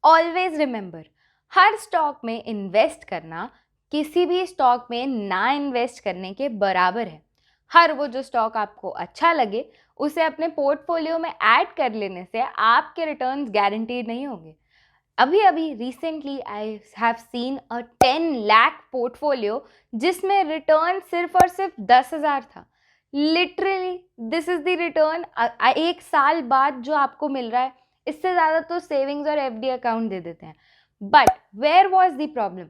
Always remember, हर stock में invest करना किसी भी स्टॉक में ना इन्वेस्ट करने के बराबर है। हर वो जो स्टॉक आपको अच्छा लगे उसे अपने पोर्टफोलियो में ऐड कर लेने से आपके रिटर्न्स गारंटीड नहीं होंगे। अभी अभी recently I have seen a 10 lakh portfolio जिसमें रिटर्न सिर्फ और सिर्फ 10,000 था। Literally this is the return एक साल बाद जो आपको मिल रहा है। इससे ज़्यादा तो सेविंग्स और एफडी अकाउंट दे देते हैं। But where was the problem?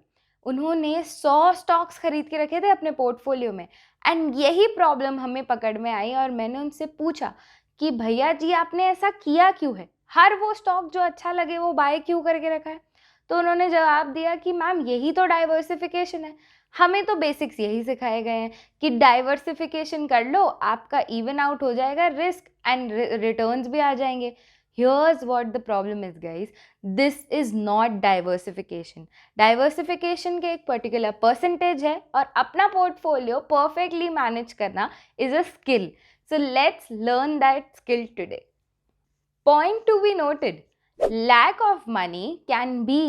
उन्होंने 100 स्टॉक्स खरीद के रखे थे अपने पोर्टफोलियो में एंड यही प्रॉब्लम हमें पकड़ में आई और मैंने उनसे पूछा कि भैया जी आपने ऐसा किया क्यों है, हर वो स्टॉक जो अच्छा लगे वो बाय क्यों करके रखा है? तो उन्होंने जवाब दिया कि मैम यही तो डाइवर्सिफिकेशन है। हमें तो बेसिक्स यही सिखाए गए हैं कि डाइवर्सिफिकेशन कर लो, आपका इवन आउट हो जाएगा रिस्क एंड रिटर्न्स भी आ जाएंगे। Here's what the problem is, guys. This is not diversification. Diversification के एक पर्टिकुलर परसेंटेज है और अपना पोर्टफोलियो परफेक्टली मैनेज करना is a skill. So let's learn that skill today. Point to be noted, lack of money can be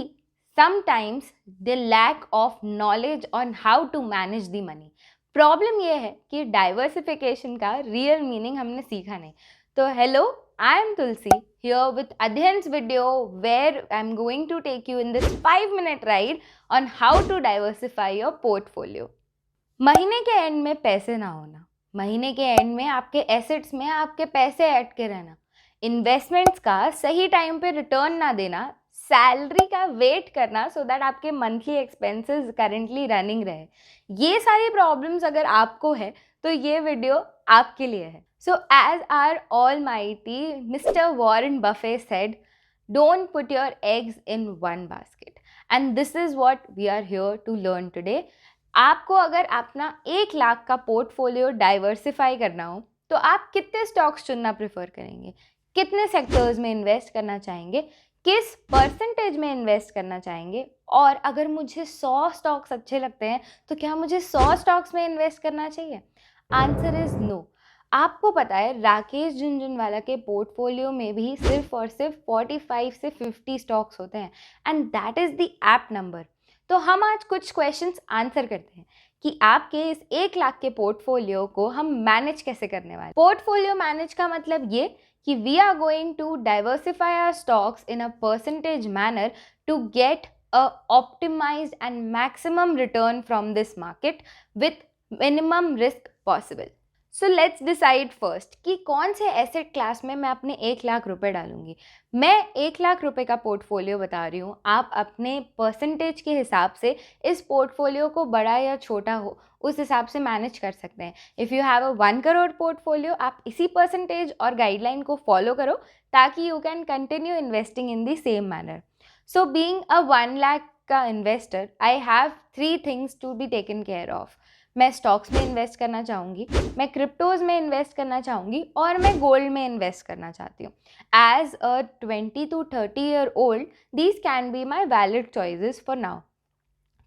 sometimes the lack of knowledge on how to manage the money. Problem ये है कि diversification का real meaning हमने सीखा नहीं. तो hello, I am Tulsi here with Adhyan's video where I'm going to take you in this 5-minute ride on how to diversify your portfolio. महीने के एंड में पैसे ना होना, महीने के एंड में आपके एसेट्स में आपके पैसे ऐड के रहना, इन्वेस्टमेंट्स का सही टाइम पे रिटर्न ना देना, सैलरी का वेट करना सो दैट आपके मंथली एक्सपेंसेस करेंटली रनिंग रहे, ये सारी प्रॉब्लम्स अगर आपको है तो ये वीडियो आपके लिए है. So as our almighty Mr. Warren Buffett said, don't put your eggs in one basket. And this is what we are here to learn today. आपको अगर अपना 1 लाख का पोर्टफोलियो डाइवर्सिफाई करना हो तो आप कितने स्टॉक्स चुनना प्रेफर करेंगे, कितने सेक्टर्स में इन्वेस्ट करना चाहेंगे, किस परसेंटेज में इन्वेस्ट करना चाहेंगे, और अगर मुझे 100 स्टॉक्स अच्छे लगते हैं तो क्या मुझे 100 स्टॉक्स में इन्वेस्ट करना चाहिए? Answer is no. आपको पता है राकेश झुनझुनवाला के पोर्टफोलियो में भी सिर्फ और सिर्फ 45 से 50 स्टॉक्स होते हैं and that is the app number. तो हम आज कुछ क्वेश्चंस आंसर करते हैं कि आपके इस 1 लाख के पोर्टफोलियो को हम मैनेज कैसे करने वाले. पोर्टफोलियो मैनेज का मतलब ये कि we are going to diversify our stocks in a percentage manner to get a optimized and maximum return from this market with minimum risk possible. So let's decide first कि कौन से asset class में मैं अपने 1 लाख रुपए डालूंगी. मैं 1 लाख रुपए का पोर्टफोलियो बता रही हूँ, आप अपने परसेंटेज के हिसाब से इस पोर्टफोलियो को बड़ा या छोटा हो उस हिसाब से मैनेज कर सकते हैं. If you have a 1 crore portfolio, आप इसी परसेंटेज और गाइडलाइन को फॉलो करो ताकि you can continue investing in the same manner. So being a 1 lakh का investor, I have 3 things to be taken care of. मैं स्टॉक्स में इन्वेस्ट करना चाहूँगी, मैं क्रिप्टोज़ में इन्वेस्ट करना चाहूँगी और मैं गोल्ड में इन्वेस्ट करना चाहती हूँ. As a 20 to 30 year old, these can be my valid choices for now.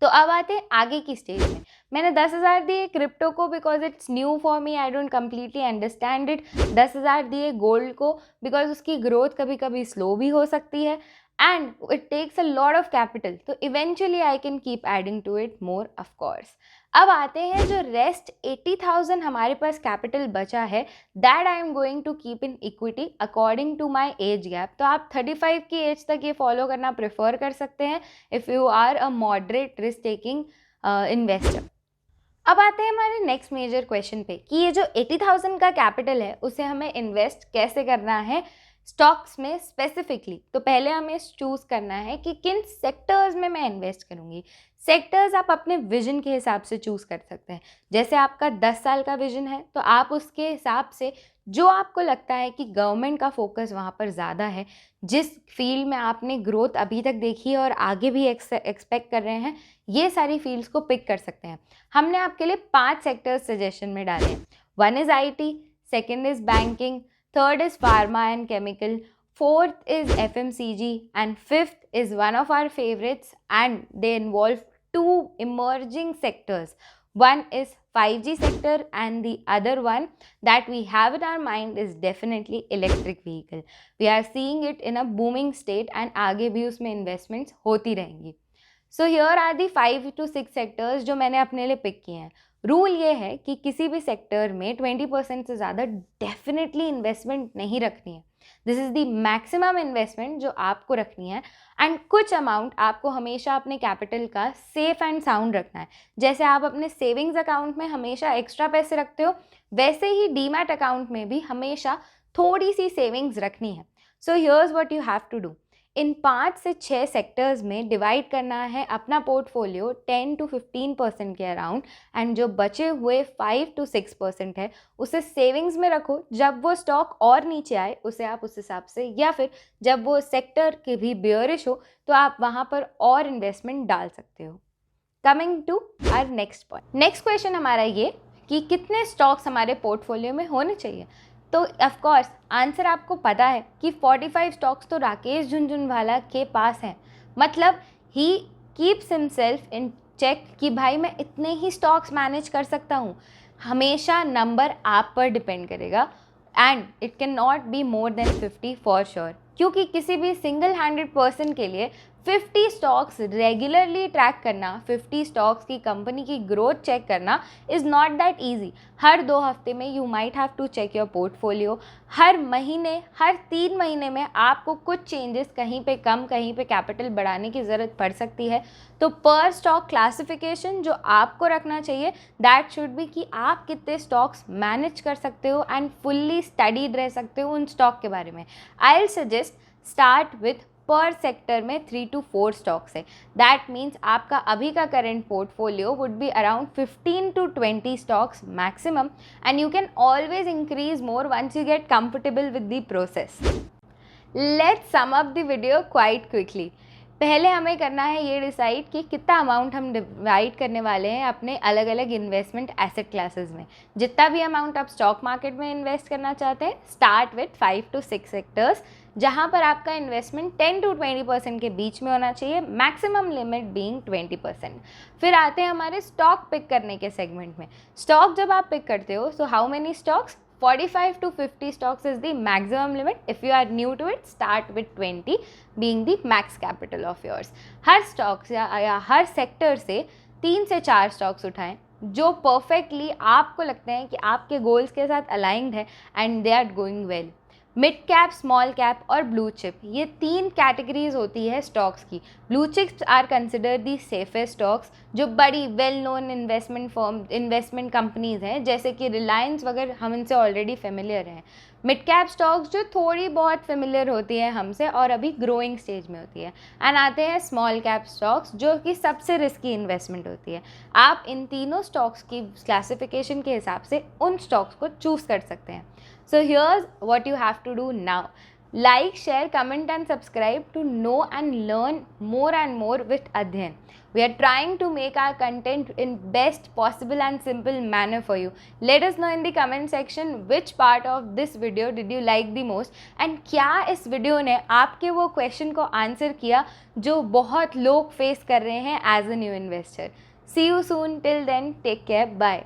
तो अब आते हैं आगे की स्टेज में. मैंने 10,000 दिए क्रिप्टो को because it's new for me, I don't completely understand it. 10,000 दिए गोल्ड को बिकॉज उसकी ग्रोथ कभी कभी स्लो भी हो सकती है and it takes a lot of capital, तो eventually I can keep adding to it more of course. अब आते हैं जो रेस्ट 80,000 हमारे पास कैपिटल बचा है, that I am going to keep in equity according to my age gap. तो आप 35 की एज तक ये फॉलो करना प्रेफर कर सकते हैं if you are a moderate risk taking investor. अब आते हैं हमारे नेक्स्ट मेजर क्वेश्चन पे कि ये जो 80,000 का कैपिटल है उसे हमें इन्वेस्ट कैसे करना है स्टॉक्स में स्पेसिफिकली. तो पहले हमें चूज़ करना है कि किन सेक्टर्स में मैं इन्वेस्ट करूँगी. सेक्टर्स आप अपने विजन के हिसाब से चूज़ कर सकते हैं. जैसे आपका 10 साल का विजन है तो आप उसके हिसाब से जो आपको लगता है कि गवर्नमेंट का फोकस वहाँ पर ज़्यादा है, जिस फील्ड में आपने ग्रोथ अभी तक देखी है और आगे भी एक्सपेक्ट कर रहे हैं, ये सारी फील्ड्स को पिक कर सकते हैं. हमने आपके लिए 5 सेक्टर्स सजेशन में डाले हैं. 1 is IT, 2nd is banking, 3rd is pharma and chemical, 4th is FMCG, and 5th is one of our favorites and they involve 2 emerging sectors. One is 5G sector, and the other one that we have in our mind is definitely electric vehicle. We are seeing it in a booming state and आगे भी उसमें investments होती रहेंगी. So here are the 5 to 6 sectors जो मैंने अपने लिए pick किए हैं. रूल ये है कि किसी भी सेक्टर में 20% से ज़्यादा डेफिनेटली इन्वेस्टमेंट नहीं रखनी है. This is the maximum investment जो आपको रखनी है, एंड कुछ अमाउंट आपको हमेशा अपने कैपिटल का सेफ एंड साउंड रखना है. जैसे आप अपने सेविंग्स अकाउंट में हमेशा एक्स्ट्रा पैसे रखते हो, वैसे ही डीमैट अकाउंट में भी हमेशा थोड़ी सी सेविंग्स रखनी है. So here's what you have to do. In 5 से 6 सेक्टर्स में डिवाइड करना है अपना पोर्टफोलियो 10 to 15% के अराउंड, एंड जो बचे हुए 5 to 6% है उसे सेविंग्स में रखो. जब वो स्टॉक और नीचे आए उसे आप उस हिसाब से, या फिर जब वो सेक्टर के भी बेयरिश हो तो आप वहाँ पर और इन्वेस्टमेंट डाल सकते हो. Coming to our next point. Next question हमारा ये कि कितने स्टॉक्स हमारे पोर्टफोलियो में होने चाहिए. तो ऑफ कोर्स आंसर आपको पता है कि 45 स्टॉक्स तो राकेश झुनझुनवाला के पास हैं. मतलब he keeps himself in check कि भाई मैं इतने ही स्टॉक्स मैनेज कर सकता हूँ. हमेशा नंबर आप पर डिपेंड करेगा, and it can not be more than 50 for sure, क्योंकि किसी भी सिंगल हैंडेड पर्सन के लिए 50 स्टॉक्स रेगुलरली ट्रैक करना, 50 स्टॉक्स की कंपनी की ग्रोथ चेक करना इज़ नॉट दैट ईजी. हर 2 हफ्ते में you might have to check your portfolio. हर महीने, हर 3 महीने में आपको कुछ चेंजेस, कहीं पे कम, कहीं पे कैपिटल बढ़ाने की ज़रूरत पड़ सकती है. तो पर स्टॉक क्लासिफिकेशन जो आपको रखना चाहिए दैट शुड बी कि आप कितने स्टॉक्स मैनेज कर सकते हो एंड फुल्ली स्टडीड रह सकते हो उन स्टॉक के बारे में. I will suggest start with per sector में 3 to 4 स्टॉक्स है. दैट मीन्स आपका अभी का current portfolio would be around 15 to 20 stocks maximum, and you can always increase more once you get comfortable with the process. Let's sum up the video quite quickly. पहले हमें करना है ये decide कि कितना अमाउंट हम डिवाइड करने वाले हैं अपने अलग अलग इन्वेस्टमेंट एसेट क्लासेस में. जितना भी अमाउंट आप स्टॉक मार्केट में इन्वेस्ट करना चाहते हैं, स्टार्ट विथ 5 to 6 सेक्टर्स जहाँ पर आपका इन्वेस्टमेंट 10 to 20% के बीच में होना चाहिए, मैक्सिमम लिमिट बीइंग 20%. फिर आते हैं हमारे स्टॉक पिक करने के सेगमेंट में. स्टॉक जब आप पिक करते हो, so how many stocks? 45 to 50 stocks is the maximum limit. If you are new to it, start with 20 being the max capital of yours. Her stocks या हर sector से 3 से 4 स्टॉक्स उठाएं जो परफेक्टली आपको लगते हैं कि आपके गोल्स के साथ अलाइंड है and they are going well. Mid cap, small cap और ब्लू चिप, ये 3 कैटेगरीज होती है स्टॉक्स की. Blue chips are consider the safest stocks जो बड़ी वेल नोन इन्वेस्टमेंट कंपनीज हैं, जैसे कि रिलायंस वगैरह, हम इनसे ऑलरेडी फेमिलियर हैं. मिड कैप स्टॉक्स जो थोड़ी बहुत फेमिलियर होती है हमसे और अभी ग्रोइंग स्टेज में होती है. एंड आते हैं स्मॉल कैप स्टॉक्स जो कि सबसे रिस्की इन्वेस्टमेंट होती है. आप इन तीनों स्टॉक्स की क्लासिफिकेशन के हिसाब से उन स्टॉक्स को चूज़ कर सकते हैं. So here's what you have to do now. Like, share, comment and subscribe to know and learn more and more with Adhyan. We are trying to make our content in best possible and simple manner for you. Let us know in the comment section which part of this video did you like the most, and क्या इस video ने आपके वो question को answer किया जो बहुत लोग फेस कर रहे हैं as a new investor. See you soon. Till then, take care. Bye.